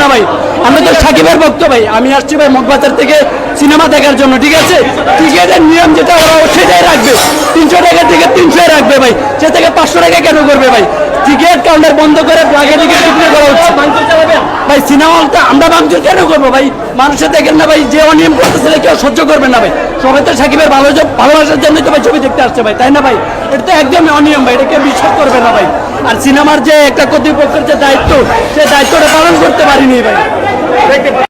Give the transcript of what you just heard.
না ভাই, আমরা তো সাকিবের ভক্ত ভাই। আমি আসছি ভাই মগবাজার থেকে সিনেমা দেখার জন্য, ঠিক আছে? টিকিটের নিয়ম যেটা ওরা সেটাই রাখবে, 300 টাকা থেকে 300 রাখবে ভাই, সে থেকে 500 টাকা কেন করবে ভাই? টিকিট কাউন্টার বন্ধ করে প্লাগে টিকিট বিক্রি করা হচ্ছে ভাই। সিনেমা হলটা আমরা ভাঙচুর কেন করবো ভাই? মানুষের দেখেন না ভাই, যে অনিয়ম করতেছে কেউ সহ্য করবে না ভাই। সবাই তো সাকিবের ভালোবাসার জন্যই তো ভাই ছবি দেখতে আসছে ভাই, তাই না ভাই? এটা তো একদমই অনিয়ম ভাই, এটা কেউ বিশ্বাস করবে না ভাই। আর সিনেমার যে একটা কর্তৃপক্ষের যে দায়িত্ব, সেই দায়িত্বটা পালন করতে পারিনি ভাই।